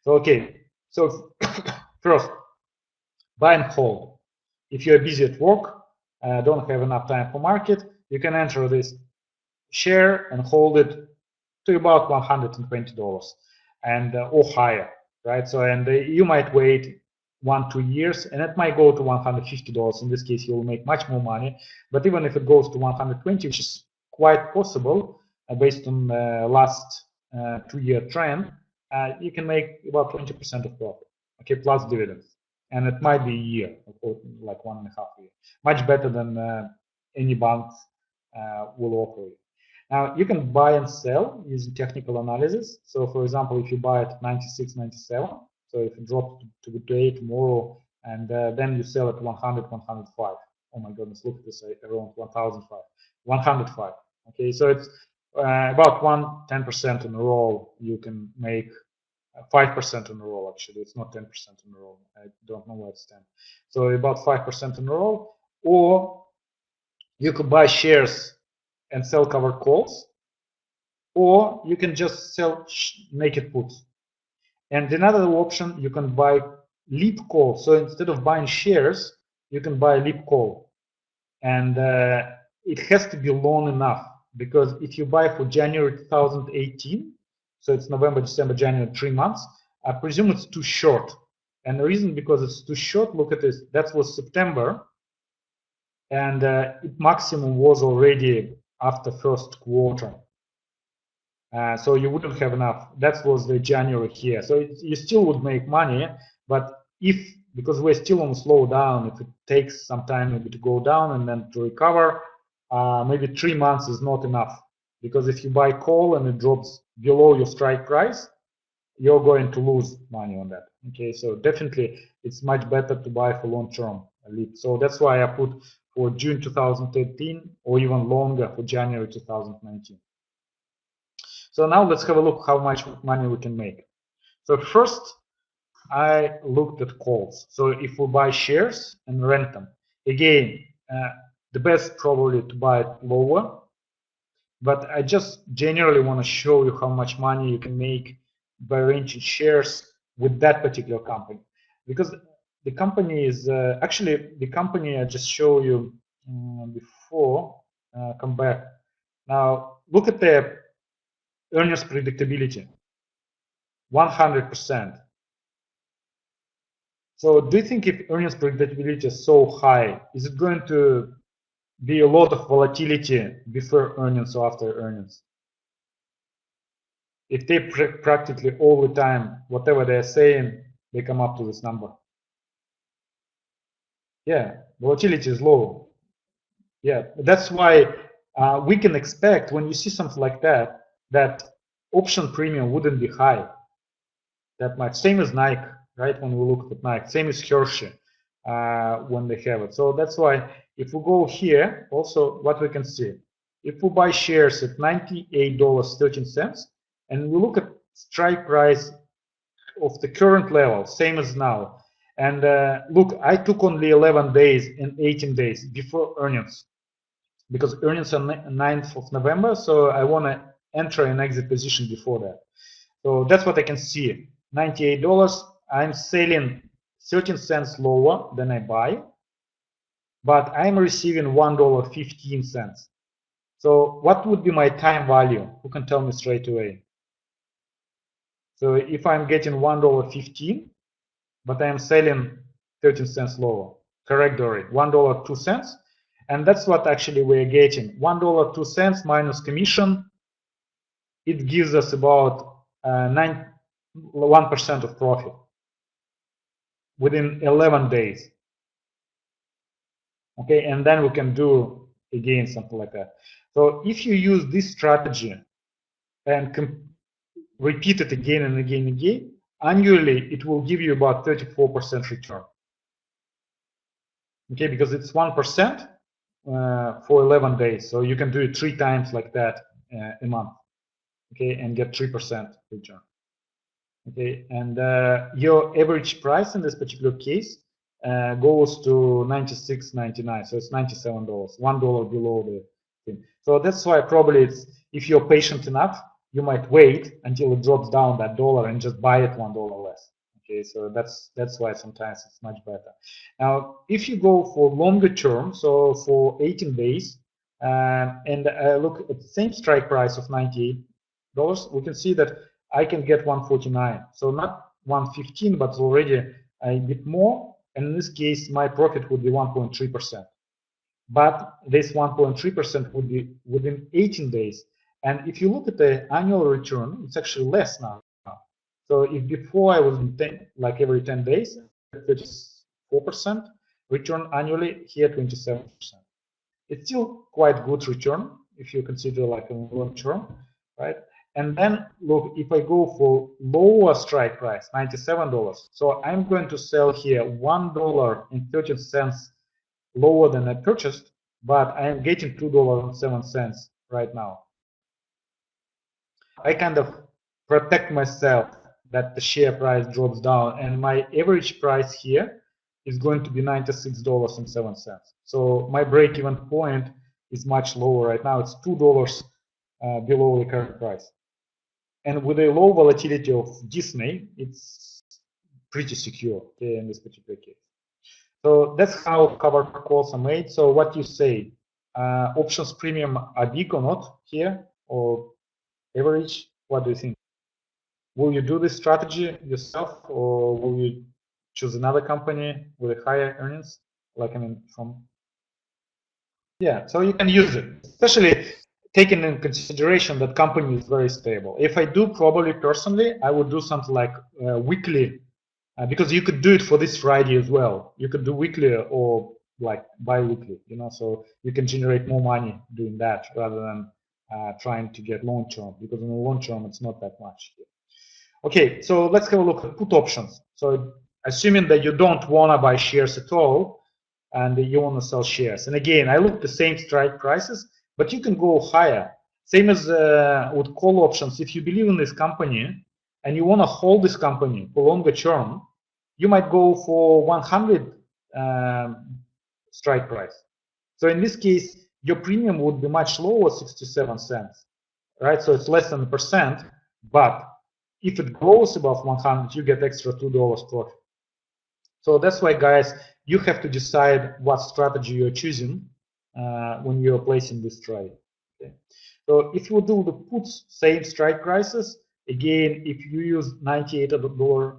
So okay, so first, buy and hold. If you're busy at work, don't have enough time for market, you can enter this share and hold it to about $120 and or higher, right? So and you might wait 1-2 years and it might go to $150. In this case, you will make much more money. But even if it goes to 120, which is quite possible based on last 2-year trend, you can make about 20% of profit, okay, plus dividends. And it might be a year, like 1.5 years. Much better than any banks will offer you. Now, you can buy and sell using technical analysis. So, for example, if you buy at 96, 97, so if it drops to today, tomorrow, and then you sell at 100, 105. Oh my goodness, look at this, around 1,005, 105. Okay, so it's about 10% in a row. You can make 5% in a row, actually. It's not 10% in a row. I don't know where it's 10. So about 5% in a row. Or you could buy shares and sell covered calls, or you can just sell naked puts. And another option, you can buy leap call. So instead of buying shares, you can buy leap call. And it has to be long enough, because if you buy for January 2018, so it's November, December, January, 3 months, I presume it's too short. And the reason because it's too short, look at this, that was September, and maximum was already after first quarter. So you wouldn't have enough. That was the January here. So you still would make money, but because we're still on slowdown, if it takes some time maybe to go down and then to recover, maybe 3 months is not enough. Because if you buy call and it drops below your strike price, you're going to lose money on that. Okay, so definitely it's much better to buy for long-term lead. So that's why I put for June 2013 or even longer for January 2019. So now let's have a look how much money we can make. So first, I looked at calls. So if we buy shares and rent them, again, the best probably to buy it lower. But I just generally want to show you how much money you can make by renting shares with that particular company. Because the company is actually the company I just showed you before. Come back. Now look at the earnings predictability, 100%. So do you think if earnings predictability is so high, is it going to be a lot of volatility before earnings or after earnings? If they practically all the time, whatever they're saying, they come up to this number. Yeah, volatility is low. Yeah, that's why we can expect when you see something like that, that option premium wouldn't be high that much. Same as Nike, right? When we look at Nike, same as Hershey when they have it. So that's why if we go here, also what we can see, if we buy shares at $98.13 and we look at strike price of the current level, same as now, and look, I took only 11 days and 18 days before earnings, because earnings are 9th of November, so I want to enter an exit position before that. So that's what I can see. $98, I'm selling 13 cents lower than I buy, but I'm receiving $1.15. So what would be my time value? Who can tell me straight away? So if I'm getting $1.15, but I'm selling 13 cents lower, correct, Dory? $1.02, and that's what actually we're getting. $1.02 minus commission, it gives us about 1% of profit within 11 days. Okay, and then we can do again something like that. So if you use this strategy and repeat it again and again and again, annually it will give you about 34% return. Okay, because it's 1% for 11 days. So you can do it 3 times like that a month. Okay, and get 3% return. Okay, and your average price in this particular case goes to $96.99, so it's $97, $1 below the thing. So that's why probably it's, if you're patient enough, you might wait until it drops down that dollar and just buy it $1 less. Okay, so that's why sometimes it's much better. Now, if you go for longer term, so for 18 days, and look at the same strike price of $98, we can see that I can get 149. So not 115, but already a bit more. And in this case, my profit would be 1.3%. But this 1.3% would be within 18 days. And if you look at the annual return, it's actually less now. So if before I was like every 10 days, 34% return annually, here 27%. It's still quite good return if you consider like a long term, right? And then look, if I go for lower strike price, $97, so I'm going to sell here $1.13 lower than I purchased, but I am getting $2.07 right now. I kind of protect myself that the share price drops down, and my average price here is going to be $96.07. So my break-even point is much lower right now. It's $2 below the current price. And with a low volatility of Disney, it's pretty secure, okay, in this particular case. So that's how covered calls are made. So what you say, options premium are big or not here, or average? What do you think? Will you do this strategy yourself, or will you choose another company with higher earnings? Like, I mean, from, yeah, so you can use it, especially taking in consideration that company is very stable. If I do, probably personally, I would do something like weekly, because you could do it for this Friday as well. You could do weekly or like bi-weekly, you know, so you can generate more money doing that rather than trying to get long term, because in the long term it's not that much. Okay, so let's have a look at put options. So assuming that you don't want to buy shares at all and you want to sell shares. And again, I look at the same strike prices, but you can go higher. Same as with call options. If you believe in this company and you want to hold this company for longer term, you might go for 100 strike price. So in this case, your premium would be much lower, 67 cents, right? So it's less than a percent, but if it goes above 100, you get extra $2 profit. So that's why, guys, you have to decide what strategy you're choosing when you're placing this trade. Okay. So if you do the puts, same strike prices, again, if you use $98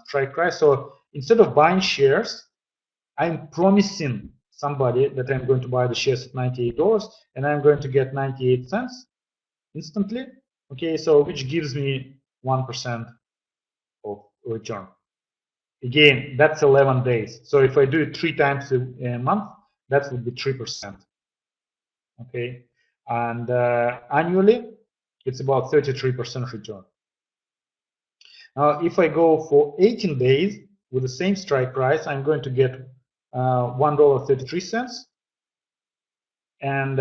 strike price, so instead of buying shares, I'm promising somebody that I'm going to buy the shares at $98 and I'm going to get 98 cents instantly. Okay, so which gives me 1% of return. Again, that's 11 days. So if I do it 3 times a month, that would be 3%. Okay, and annually, it's about 33% return. Now, if I go for 18 days with the same strike price, I'm going to get $1.33, and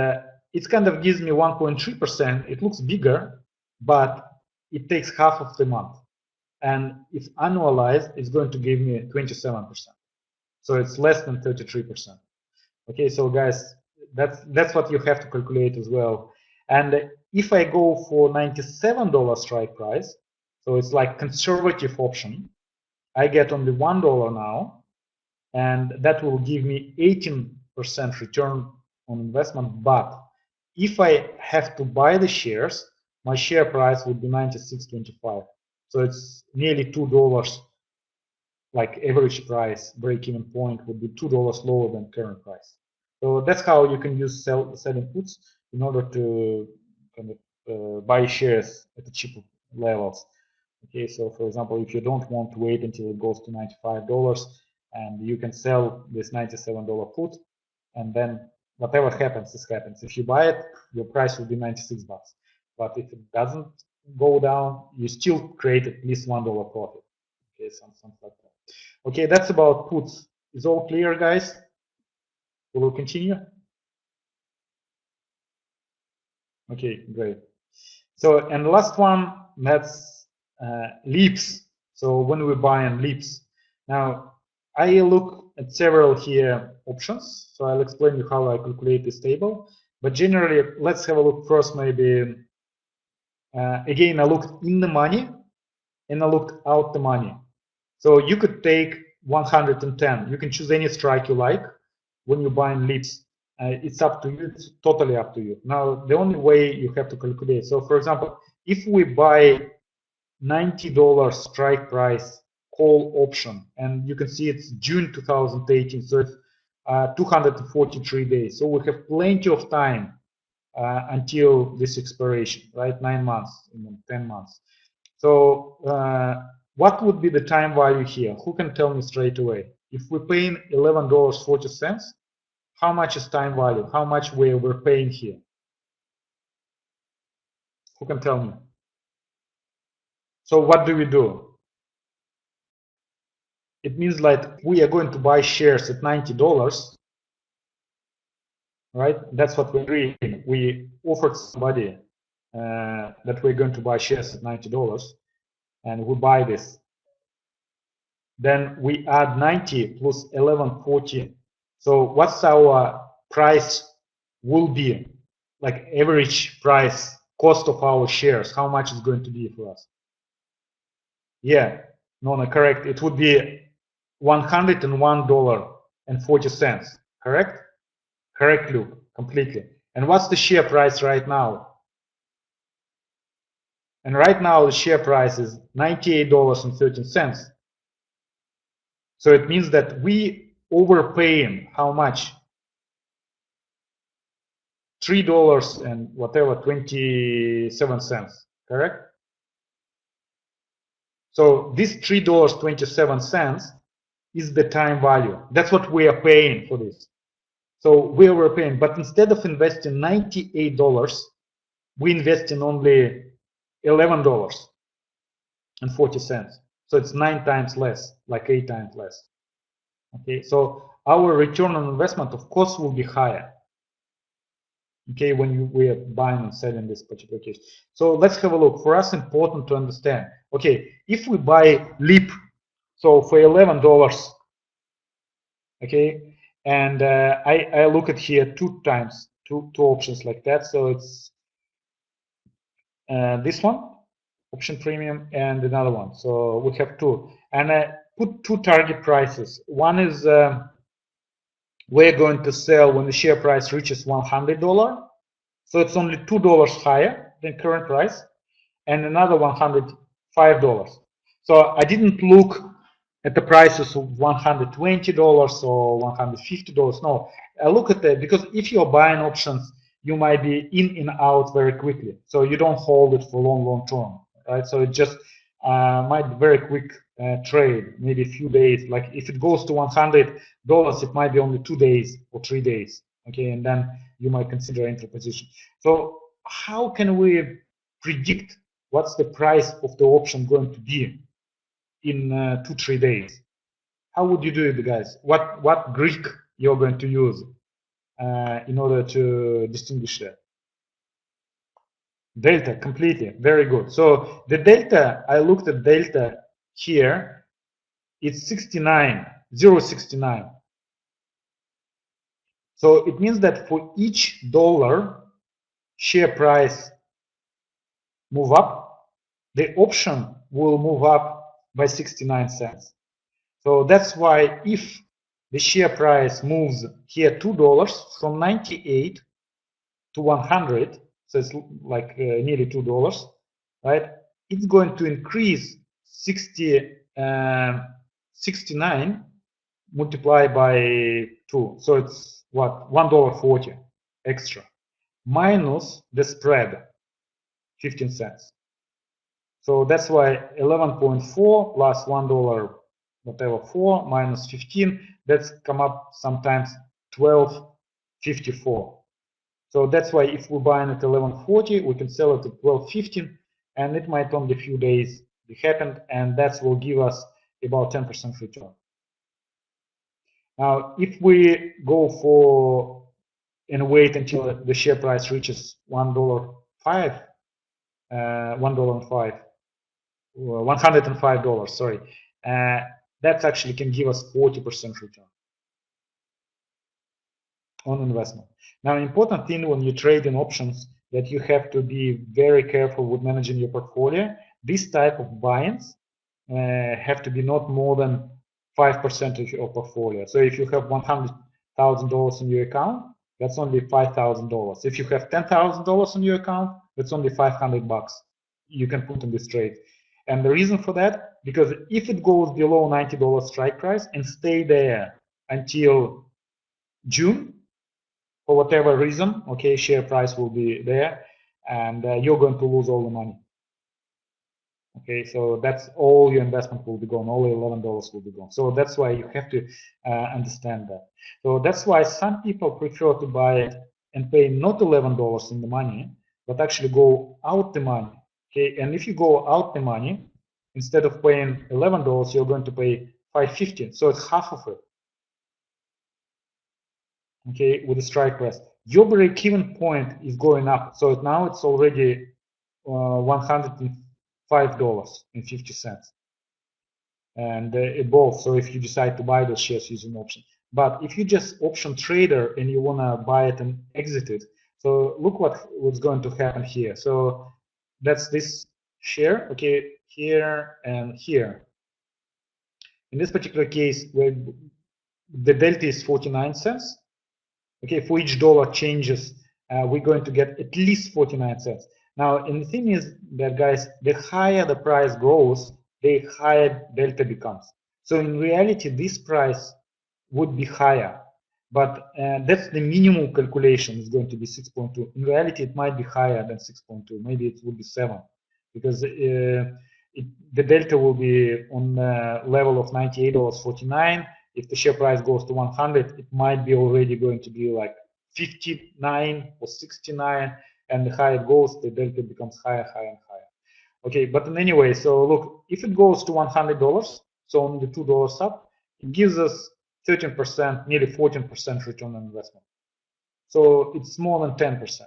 it kind of gives me 1.3%. It looks bigger, but it takes half of the month. And if annualized, it's going to give me 27%. So it's less than 33%. Okay, so guys, that's what you have to calculate as well. And if I go for $97 strike price, so it's like conservative option, I get only $1 now, and that will give me 18% return on investment. But if I have to buy the shares, my share price would be $96.25. So it's nearly $2, like average price, break-even point would be $2 lower than current price. So that's how you can use selling puts in order to kind of buy shares at the cheaper levels. Okay, so for example, if you don't want to wait until it goes to $95, and you can sell this $97 put, and then whatever happens, this happens. If you buy it, your price will be 96 bucks. But if it doesn't go down, you still create at least $1 profit. Okay, something like that. Okay, that's about puts. Is all clear, guys? We will continue. Okay, great. So, and the last one, that's leaps. So when we buy on leaps. Now, I look at several here options. So I'll explain you how I calculate this table. But generally, let's have a look first maybe Again, I looked in the money and I looked out the money. So you could take 110. You can choose any strike you like when you're buying leaps. It's up to you. It's totally up to you. Now, the only way you have to calculate. So, for example, if we buy $90 strike price call option, and you can see it's June 2018, so it's 243 days. So we have plenty of time until this expiration, right? 9 months, 10 months. So what would be the time value here? Who can tell me straight away? If we're paying $11.40, how much is time value? How much we're paying here? Who can tell me? So what do we do? It means like we are going to buy shares at $90, right? That's what we're doing. We offered somebody that we're going to buy shares at $90, and we buy this. Then we add 90 plus 11.40. So what's our price will be, like average price, cost of our shares, how much is going to be for us? Yeah, no, correct. It would be $101.40, correct? Correct, Luke, completely. And what's the share price right now? And right now the share price is $98.13. So it means that we overpaying how much? $3 and whatever 27 cents, correct? So this $3.27 is the time value. That's what we are paying for this. So we were paying, but instead of investing $98, we invest in only $11.40. So it's 9 times less, like 8 times less. Okay, so our return on investment, of course, will be higher. Okay, when we are buying and selling this particular case. So let's have a look. For us, important to understand. Okay, if we buy LEAP, so for $11, okay, and I look at here two options like that. So it's this one, option premium, and another one. So we have two, and I put two target prices. One is we're going to sell when the share price reaches $100. So it's only $2 higher than current price, and another $105. So I didn't look at the prices of $120 or $150. No, I look at that because if you're buying options, you might be in and out very quickly. So you don't hold it for long term, right? So it just might be very quick trade, maybe a few days. Like if it goes to $100, it might be only 2 days or 3 days. Okay, and then you might consider entry position. So how can we predict what's the price of the option going to be in 2-3 days? How would you do it, guys? What Greek you're going to use in order to distinguish that? Delta, completely, very good. So the delta, I looked at delta here, it's 69, 0.69. So it means that for each dollar share price move up, the option will move up by 69 cents. So that's why if the share price moves here $2 from 98 to 100, so it's like nearly $2, right? It's going to increase 69 multiplied by 2. So it's what? $1.40 extra minus the spread, 15 cents. So that's why 11.4 plus $1 whatever 4 minus 15, that's come up sometimes 12.54. So that's why if we're buying at 11.40, we can sell it at 12.15, and it might only a few days be happened, and that will give us about 10% return. Now, if we go for and wait until the share price reaches $1.05, $105, sorry, that actually can give us 40% return on investment. Now, important thing when you trade in options, that you have to be very careful with managing your portfolio. This type of buy-ins have to be not more than 5% of your portfolio. So if you have $100,000 in your account, that's only $5,000. If you have $10,000 in your account, that's only $500 you can put in this trade. And the reason for that, because if it goes below $90 strike price and stay there until June, for whatever reason, okay, share price will be there, and you're going to lose all the money. Okay, so that's all your investment will be gone, all $11 will be gone. So that's why you have to understand that. So that's why some people prefer to buy it and pay not $11 in the money, but actually go out the money. Okay, and if you go out the money, instead of paying $11, you're going to pay $5.50. So it's half of it. Okay, with the strike price. Your break-even point is going up. So now it's already $105.50 and above. So if you decide to buy those shares using option, but if you just option trader and you want to buy it and exit it, so look what's going to happen here. So that's this share, okay, here and here. In this particular case, where the delta is 49 cents. Okay, for each dollar changes, we're going to get at least 49 cents. Now, and the thing is that, guys, the higher the price grows, the higher delta becomes. So in reality, this price would be higher, but that's the minimum calculation is going to be 6.2. In reality, it might be higher than 6.2. Maybe it will be 7, because the delta will be on the level of $98.49. If the share price goes to 100, it might be already going to be like 59 or 69, and the higher it goes, the delta becomes higher, higher, and higher. Okay, but in anyway, so look, if it goes to $100, so only $2 up, it gives us 13%, nearly 14% return on investment. So it's more than 10%.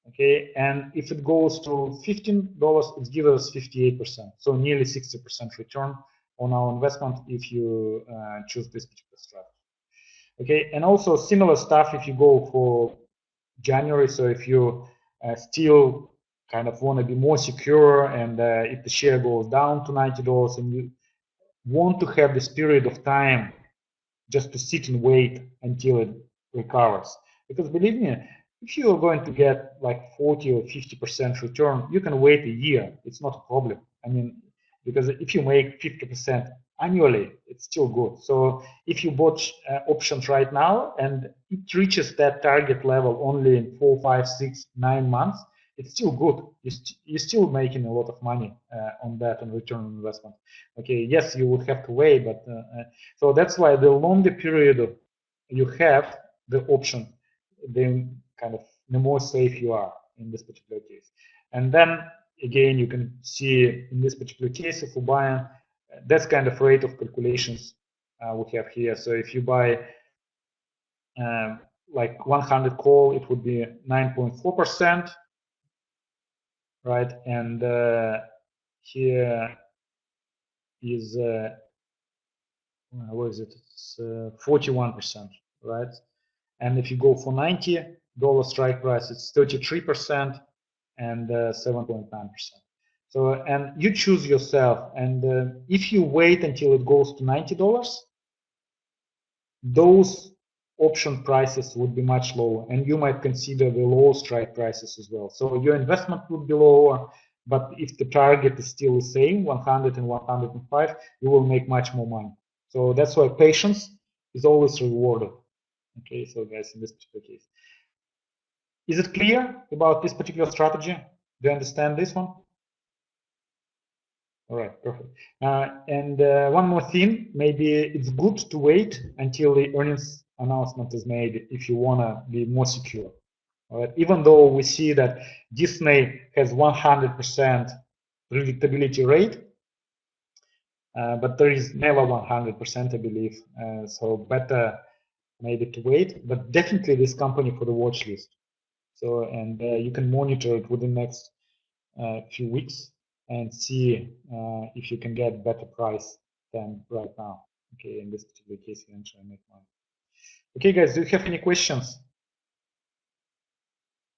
Okay, and if it goes to $15, it gives us 58%. So nearly 60% return on our investment if you choose this particular strategy. Okay, and also similar stuff if you go for January. So if you still kind of want to be more secure, and if the share goes down to $90 and you want to have this period of time just to sit and wait until it recovers, because believe me, if you're going to get like 40 or 50% return, you can wait a year. It's not a problem. I mean, because if you make 50% annually, it's still good. So if you bought options right now and it reaches that target level only in 4, 5, 6, 9 months, it's still good. You're still making a lot of money on that and return on investment. Okay, yes, you would have to wait, but so that's why the longer period you have the option, the kind of the more safe you are in this particular case. And then again, you can see in this particular case, if you buy, that's kind of rate of calculations we have here. So if you buy like 100 call, it would be 9.4%, right? And here is what is it? It's 41%, right? And if you go for $90 strike price, it's 33% and 7.9%. So, and you choose yourself. And if you wait until it goes to $90, those option prices would be much lower, and you might consider the low strike prices as well. So your investment would be lower, but if the target is still the same, 100 and 105, you will make much more money. So that's why patience is always rewarded. Okay, so guys, in this particular case, is it clear about this particular strategy? Do you understand this one? All right, perfect. And one more thing, maybe it's good to wait until the earnings announcement is made if you want to be more secure. All right, even though we see that Disney has 100% predictability rate, but there is never 100%, I believe. So better maybe to wait, but definitely this company for the watch list. So, and you can monitor it within the next few weeks and see if you can get better price than right now. Okay, in this particular case, you can try and make money. Okay, guys, do you have any questions?